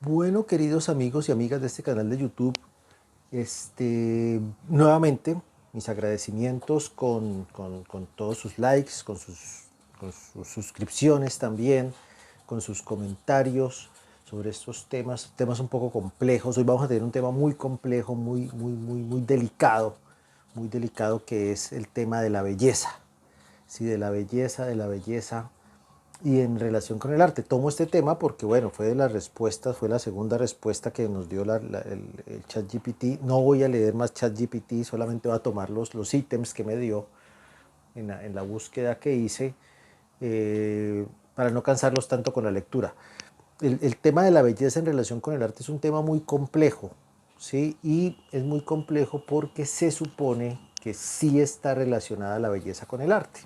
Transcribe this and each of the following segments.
Bueno, queridos amigos y amigas de este canal de YouTube, nuevamente mis agradecimientos con todos sus likes, con sus suscripciones también, con sus comentarios sobre estos temas un poco complejos. Hoy vamos a tener un tema muy complejo, muy delicado, que es el tema de la belleza. Sí, de la belleza y en relación con el arte. Tomo este tema porque, bueno, fue de las respuestas, fue la segunda respuesta que nos dio el ChatGPT. No voy a leer más ChatGPT, solamente voy a tomar los ítems que me dio en la búsqueda que hice, para no cansarlos tanto con la lectura. El tema de la belleza en relación con el arte es un tema muy complejo, ¿sí? Y es muy complejo porque se supone que sí está relacionada la belleza con el arte,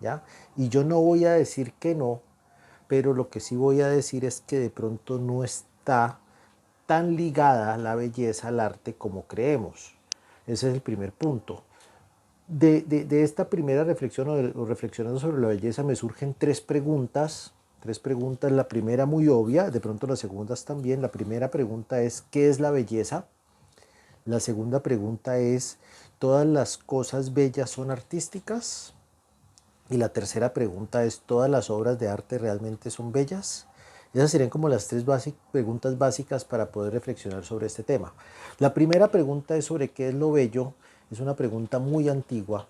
¿ya? Y yo no voy a decir que no, pero lo que sí voy a decir es que de pronto no está tan ligada la belleza al arte como creemos. Ese es el primer punto. De esta primera reflexión o reflexionando sobre la belleza me surgen tres preguntas. Tres preguntas. La primera muy obvia, de pronto las segundas también. La primera pregunta es ¿qué es la belleza? La segunda pregunta es ¿todas las cosas bellas son artísticas? Y la tercera pregunta es, ¿todas las obras de arte realmente son bellas? Esas serían como las tres preguntas básicas para poder reflexionar sobre este tema. La primera pregunta es sobre qué es lo bello. Es una pregunta muy antigua,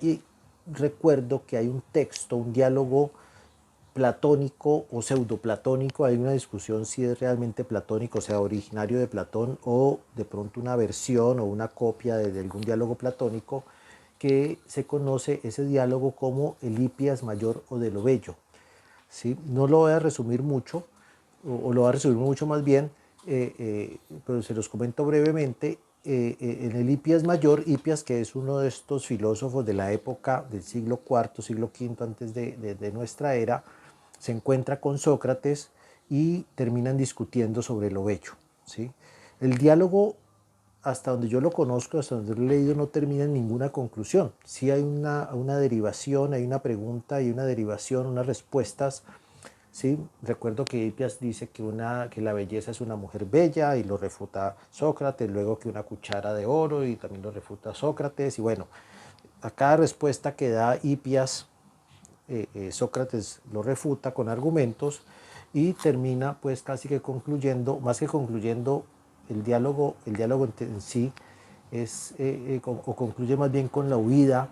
y recuerdo que hay un texto, un diálogo platónico o pseudoplatónico. Hay una discusión si es realmente platónico, o sea, originario de Platón, o de pronto una versión o una copia de algún diálogo platónico, que se conoce ese diálogo como el Hipias Mayor o de lo Bello. ¿Sí? No lo voy a resumir mucho, o lo voy a resumir mucho más bien, pero se los comento brevemente. En el Hipias Mayor, Hipias, que es uno de estos filósofos de la época del siglo IV, siglo V antes de nuestra era, se encuentra con Sócrates y terminan discutiendo sobre lo bello. ¿Sí? El diálogo, hasta donde yo lo conozco, hasta donde lo he leído, no termina en ninguna conclusión. Sí hay una derivación, hay una pregunta, hay una derivación, unas respuestas. Sí, recuerdo que Hipias dice que la belleza es una mujer bella y lo refuta Sócrates, luego que una cuchara de oro y también lo refuta Sócrates. Y bueno, a cada respuesta que da Hipias, Sócrates lo refuta con argumentos y termina pues casi que concluyendo, más que concluyendo, el diálogo en sí o concluye más bien con la huida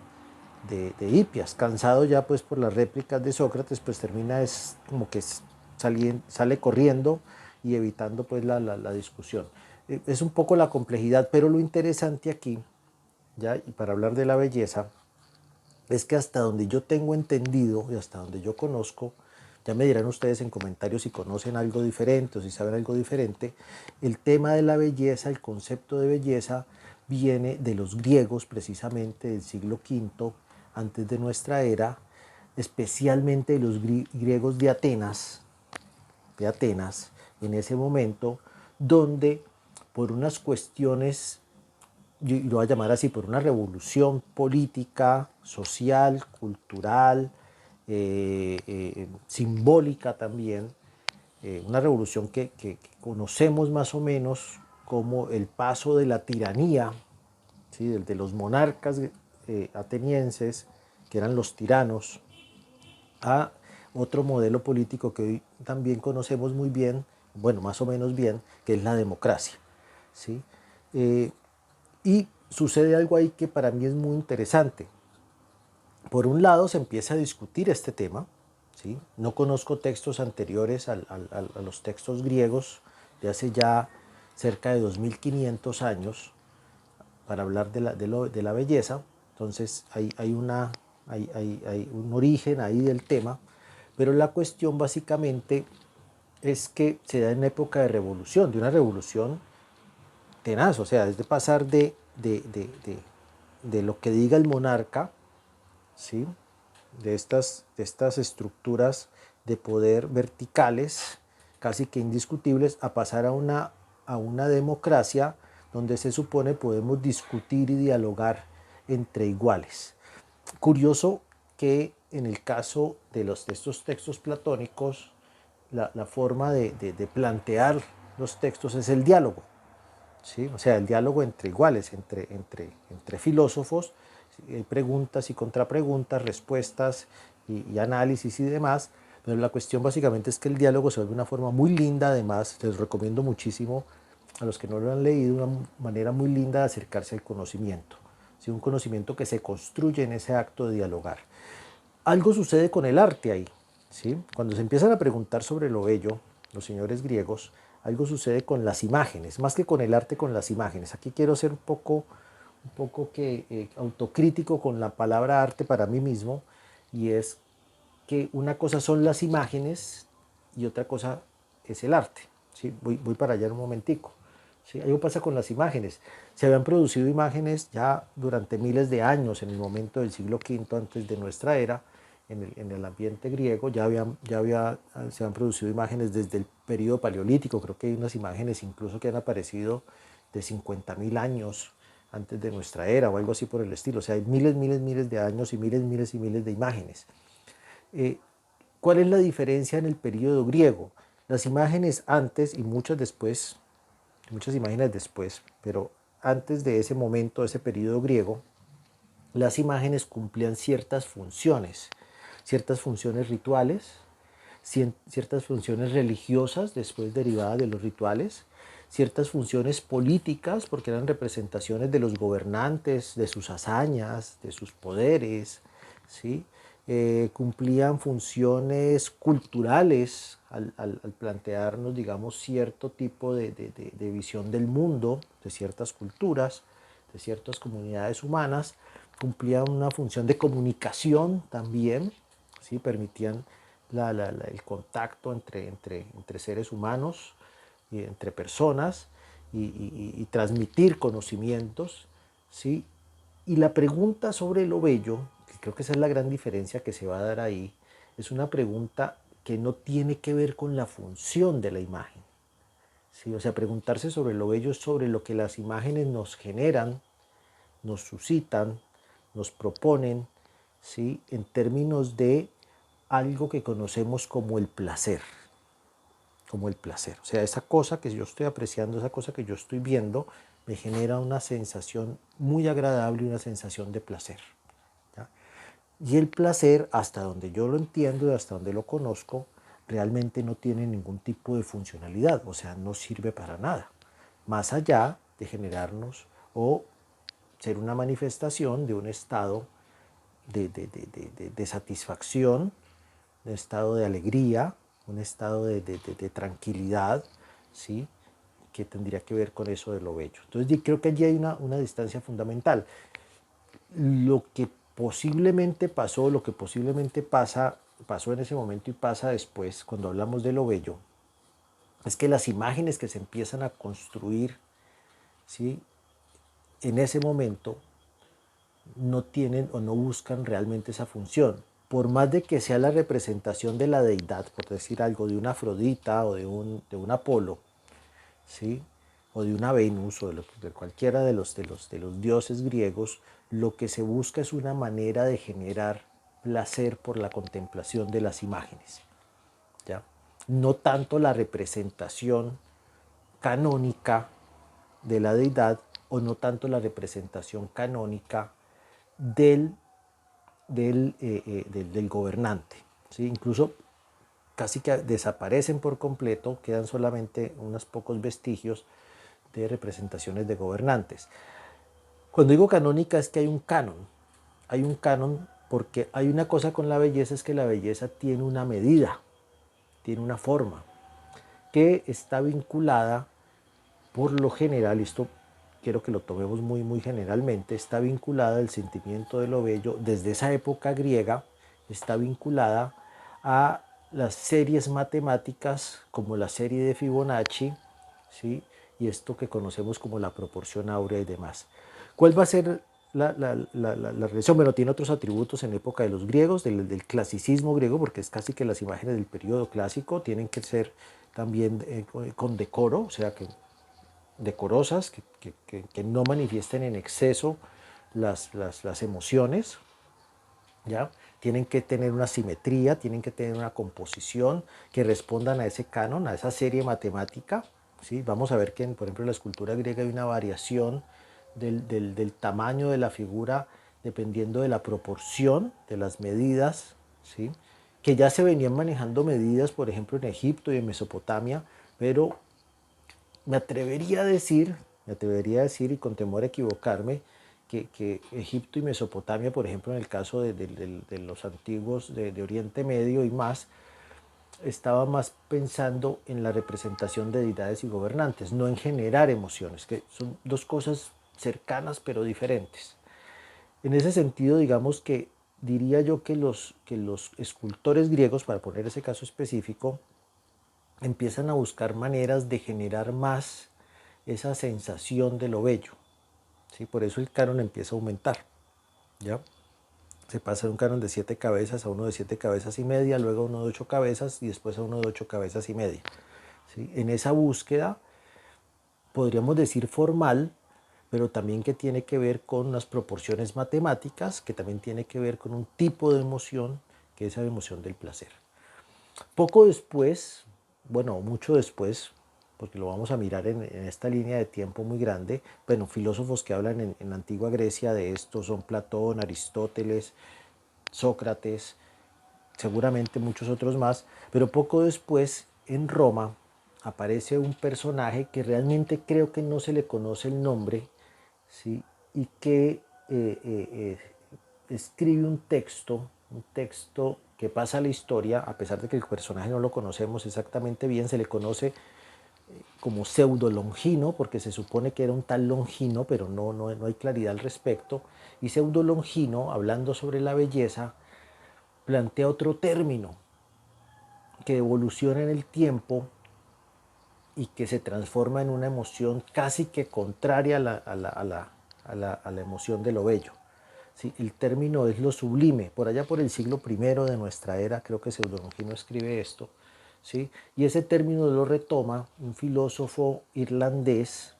de Hipias. Cansado ya pues por las réplicas de Sócrates, pues termina es como que sale corriendo y evitando pues la discusión. Es un poco la complejidad, pero lo interesante aquí, ya, y para hablar de la belleza, es que hasta donde yo tengo entendido y hasta donde yo conozco, ya me dirán ustedes en comentarios si conocen algo diferente o si saben algo diferente, el tema de la belleza, el concepto de belleza, viene de los griegos, precisamente del siglo V antes de nuestra era, especialmente de los griegos de Atenas, en ese momento, donde por unas cuestiones, yo lo voy a llamar así, por una revolución política, social, cultural, simbólica también, una revolución que conocemos más o menos como el paso de la tiranía, ¿sí? de los monarcas atenienses, que eran los tiranos, a otro modelo político que hoy también conocemos muy bien, bueno, más o menos bien, que es la democracia. ¿Sí? Y sucede algo ahí que para mí es muy interesante. Por un lado se empieza a discutir este tema, ¿sí? No conozco textos anteriores a los textos griegos de hace ya cerca de 2500 años para hablar de la belleza. Entonces hay un origen ahí del tema, pero la cuestión básicamente es que se da en una época de revolución, de una revolución tenaz, o sea, es de pasar de lo que diga el monarca, ¿sí? de estas estructuras de poder verticales, casi que indiscutibles, a pasar a una democracia donde se supone podemos discutir y dialogar entre iguales. Curioso que en el caso de estos textos platónicos, la forma de plantear los textos es el diálogo, ¿sí? O sea, el diálogo entre iguales, entre filósofos, preguntas y contrapreguntas, respuestas y análisis y demás. Pero la cuestión básicamente es que el diálogo se vuelve una forma muy linda, además, les recomiendo muchísimo a los que no lo han leído, una manera muy linda de acercarse al conocimiento, ¿sí? Un conocimiento que se construye en ese acto de dialogar. Algo sucede con el arte ahí, ¿sí? Cuando se empiezan a preguntar sobre lo bello, los señores griegos, algo sucede con las imágenes, más que con el arte, con las imágenes. Aquí quiero ser autocrítico con la palabra arte para mí mismo, y es que una cosa son las imágenes y otra cosa es el arte, ¿sí? Voy para allá en un momentico. ¿Sí? Algo pasa con las imágenes. Se habían producido imágenes ya durante miles de años, en el momento del siglo V antes de nuestra era, en el ambiente griego, se han producido imágenes desde el periodo paleolítico. Creo que hay unas imágenes incluso que han aparecido de 50.000 años antes de nuestra era o algo así por el estilo. O sea, hay miles de años y miles de imágenes. ¿Cuál es la diferencia en el periodo griego? Las imágenes antes y muchas imágenes después, pero antes de ese momento, ese periodo griego, las imágenes cumplían ciertas funciones rituales, ciertas funciones religiosas, después derivadas de los rituales, ciertas funciones políticas, porque eran representaciones de los gobernantes, de sus hazañas, de sus poderes, ¿sí? Cumplían funciones culturales al plantearnos, digamos, cierto tipo de visión del mundo, de ciertas culturas, de ciertas comunidades humanas. Cumplían una función de comunicación también, ¿sí? Permitían el contacto entre seres humanos, y entre personas, y transmitir conocimientos, ¿sí? Y la pregunta sobre lo bello, que creo que esa es la gran diferencia que se va a dar ahí, es una pregunta que no tiene que ver con la función de la imagen, ¿sí? O sea, preguntarse sobre lo bello es sobre lo que las imágenes nos generan, nos suscitan, nos proponen, ¿sí? En términos de algo que conocemos como el placer, como el placer. O sea, esa cosa que yo estoy apreciando, esa cosa que yo estoy viendo, me genera una sensación muy agradable, una sensación de placer, ¿ya? Y el placer, hasta donde yo lo entiendo y hasta donde lo conozco, realmente no tiene ningún tipo de funcionalidad, o sea, no sirve para nada, más allá de generarnos o ser una manifestación de un estado de satisfacción, un estado de alegría, un estado de tranquilidad, ¿sí? Que tendría que ver con eso de lo bello. Entonces creo que allí hay una distancia fundamental. Lo que posiblemente pasó, lo que posiblemente pasó en ese momento y pasa después, cuando hablamos de lo bello, es que las imágenes que se empiezan a construir, ¿sí? En ese momento no tienen o no buscan realmente esa función. Por más de que sea la representación de la deidad, por decir algo, de una Afrodita o de un Apolo, ¿sí? O de una Venus o de cualquiera de los dioses griegos, lo que se busca es una manera de generar placer por la contemplación de las imágenes, ¿ya? No tanto la representación canónica de la deidad o no tanto la representación canónica del gobernante, ¿sí? Incluso casi que desaparecen por completo, quedan solamente unos pocos vestigios de representaciones de gobernantes. Cuando digo canónica es que hay un canon porque hay una cosa con la belleza, es que la belleza tiene una medida, tiene una forma, que está vinculada por lo general, esto quiero que lo tomemos muy generalmente, está vinculada al sentimiento de lo bello, desde esa época griega, está vinculada a las series matemáticas como la serie de Fibonacci, ¿sí? Y esto que conocemos como la proporción áurea y demás. ¿Cuál va a ser la relación? Bueno, tiene otros atributos en época de los griegos, del clasicismo griego, porque es casi que las imágenes del periodo clásico tienen que ser también con decoro, o sea, decorosas, que no manifiesten en exceso las emociones, ¿ya? tienen que tener una simetría, tienen que tener una composición que respondan a ese canon, a esa serie matemática. ¿Sí? Vamos a ver que, por ejemplo, en la escultura griega hay una variación del tamaño de la figura dependiendo de la proporción, de las medidas, ¿sí? Que ya se venían manejando medidas, por ejemplo, en Egipto y en Mesopotamia, pero me atrevería a decir, y con temor a equivocarme, que Egipto y Mesopotamia, por ejemplo, en el caso de los antiguos de Oriente Medio y más, estaba más pensando en la representación de deidades y gobernantes, no en generar emociones, que son dos cosas cercanas pero diferentes. En ese sentido, digamos que diría yo que los escultores griegos, para poner ese caso específico, empiezan a buscar maneras de generar más esa sensación de lo bello. ¿Sí? Por eso el canon empieza a aumentar. ¿Ya? Se pasa de un canon de 7 cabezas a uno de 7 cabezas y media, luego a uno de 8 cabezas y después a uno de 8 cabezas y media. ¿Sí? En esa búsqueda, podríamos decir formal, pero también que tiene que ver con unas proporciones matemáticas, que también tiene que ver con un tipo de emoción, que es la emoción del placer. Poco después, bueno, mucho después, porque lo vamos a mirar en esta línea de tiempo muy grande, bueno, filósofos que hablan en la antigua Grecia de esto son Platón, Aristóteles, Sócrates, seguramente muchos otros más, pero poco después en Roma aparece un personaje que realmente creo que no se le conoce el nombre, ¿sí? Y que escribe un texto que pasa a la historia, a pesar de que el personaje no lo conocemos exactamente bien, se le conoce como pseudo Longino, porque se supone que era un tal Longino, pero no hay claridad al respecto. Y pseudo Longino, hablando sobre la belleza, plantea otro término que evoluciona en el tiempo y que se transforma en una emoción casi que contraria a la emoción de lo bello. ¿Sí? El término es lo sublime. Por allá por el siglo I de nuestra era, creo que Pseudolongino escribe esto. ¿Sí? Y ese término lo retoma un filósofo irlandés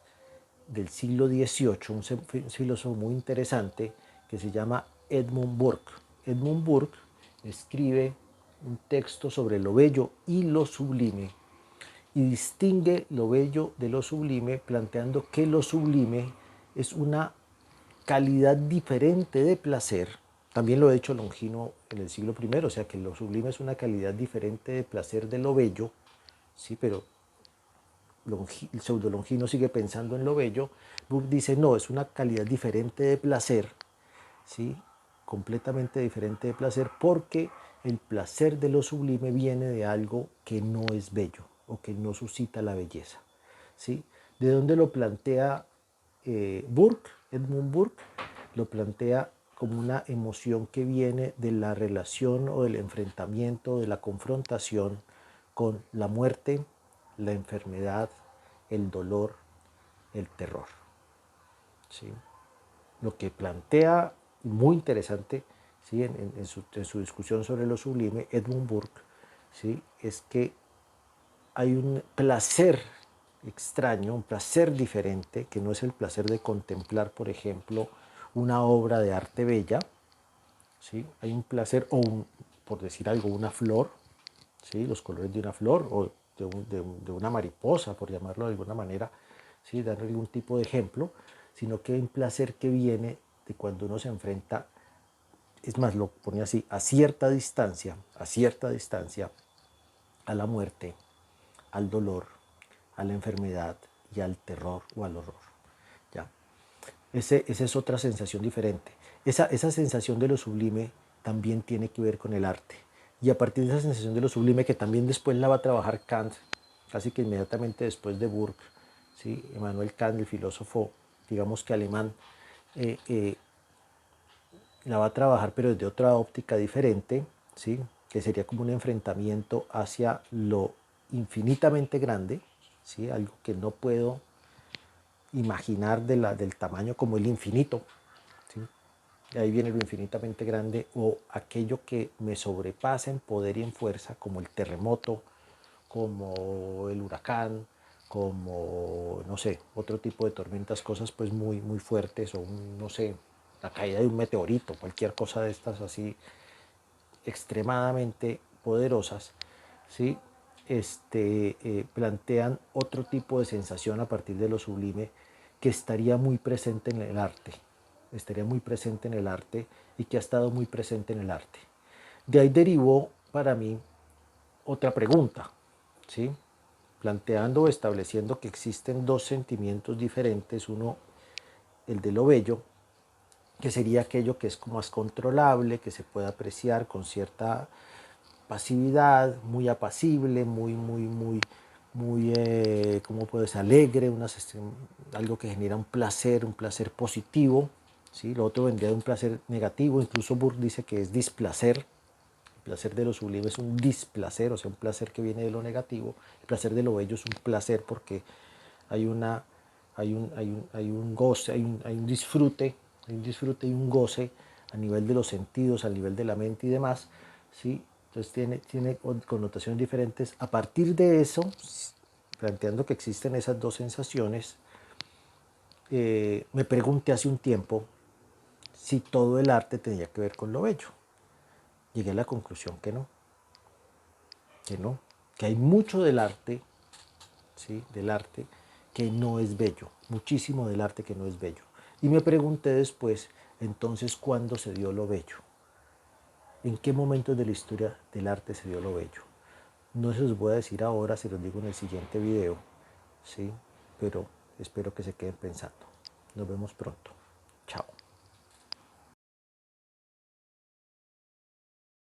del siglo XVIII, un filósofo muy interesante que se llama Edmund Burke. Edmund Burke escribe un texto sobre lo bello y lo sublime y distingue lo bello de lo sublime, planteando que lo sublime es una calidad diferente de placer. También lo ha hecho Longino en el siglo I, o sea que lo sublime es una calidad diferente de placer de lo bello, sí, pero el pseudo Longino sigue pensando en lo bello. Burke dice, no, es una calidad diferente de placer, ¿sí? Completamente diferente de placer, porque el placer de lo sublime viene de algo que no es bello o que no suscita la belleza. ¿Sí? ¿De dónde lo plantea Burke? Edmund Burke lo plantea como una emoción que viene de la relación o del enfrentamiento, de la confrontación con la muerte, la enfermedad, el dolor, el terror. ¿Sí? Lo que plantea, muy interesante, ¿sí? En su discusión sobre lo sublime, Edmund Burke, ¿sí? Es que hay un placer extraño, un placer diferente, que no es el placer de contemplar, por ejemplo, una obra de arte bella, ¿sí? Hay un placer, por decir algo, una flor, ¿sí? Los colores de una flor, o de una mariposa, por llamarlo de alguna manera, ¿sí? Dar algún tipo de ejemplo, sino que hay un placer que viene de cuando uno se enfrenta, es más, lo pone así, a cierta distancia, a la muerte, al dolor, a la enfermedad y al terror o al horror. ¿Ya? Esa es otra sensación diferente. Esa sensación de lo sublime también tiene que ver con el arte. Y a partir de esa sensación de lo sublime, que también después la va a trabajar Kant, casi que inmediatamente después de Burke, ¿sí? Immanuel Kant, el filósofo, digamos que alemán, eh, eh, la va a trabajar pero desde otra óptica diferente, ¿sí? Que sería como un enfrentamiento hacia lo infinitamente grande, ¿sí? Algo que no puedo imaginar del tamaño como el infinito, ¿sí? De ahí viene lo infinitamente grande, o aquello que me sobrepasa en poder y en fuerza, como el terremoto, como el huracán, como, no sé, otro tipo de tormentas, cosas pues muy fuertes, o no sé, la caída de un meteorito, cualquier cosa de estas así, extremadamente poderosas, ¿sí? Plantean otro tipo de sensación a partir de lo sublime que estaría muy presente en el arte, y que ha estado muy presente en el arte. De ahí derivó para mí otra pregunta, ¿sí? Planteando o estableciendo que existen dos sentimientos diferentes, uno el de lo bello, que sería aquello que es como más controlable, que se puede apreciar con cierta pasividad, muy apacible, ¿cómo puedes? Alegre, algo que genera un placer positivo, ¿sí? Lo otro vendría de un placer negativo, incluso Burke dice que es displacer. El placer de lo sublime es un displacer, o sea, un placer que viene de lo negativo. El placer de lo bello es un placer porque hay un goce, hay un disfrute y un goce a nivel de los sentidos, a nivel de la mente y demás, ¿sí? Entonces tiene connotaciones diferentes. A partir de eso, planteando que existen esas dos sensaciones, me pregunté hace un tiempo si todo el arte tenía que ver con lo bello. Llegué a la conclusión que no, que hay mucho del arte, ¿sí? Del arte que no es bello, muchísimo del arte que no es bello. Y me pregunté después, entonces, ¿cuándo se dio lo bello? ¿En qué momentos de la historia del arte se dio lo bello? No se los voy a decir ahora, se los digo en el siguiente video, ¿sí? Pero espero que se queden pensando. Nos vemos pronto. Chao.